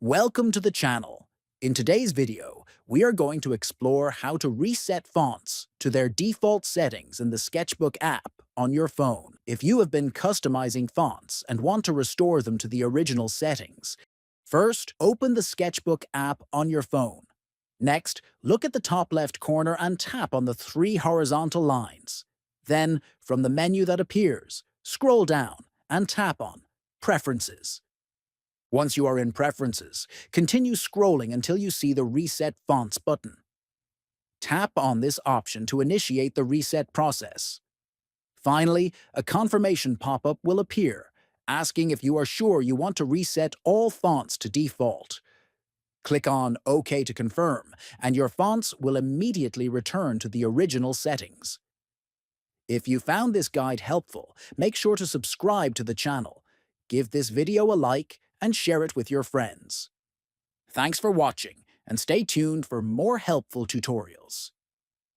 Welcome to the channel. In today's video, we are going to explore how to reset fonts to their default settings in the Sketchbook app on your phone. If you have been customizing fonts and want to restore them to the original settings, first, open the Sketchbook app on your phone. Next, look at the top left corner and tap on the three horizontal lines. Then, from the menu that appears, scroll down and tap on Preferences. Once you are in Preferences, continue scrolling until you see the Reset Fonts button. Tap on this option to initiate the reset process. Finally, a confirmation pop-up will appear, asking if you are sure you want to reset all fonts to default. Click on OK to confirm, and your fonts will immediately return to the original settings. If you found this guide helpful, make sure to subscribe to the channel, give this video a like, and share it with your friends. Thanks for watching, and stay tuned for more helpful tutorials.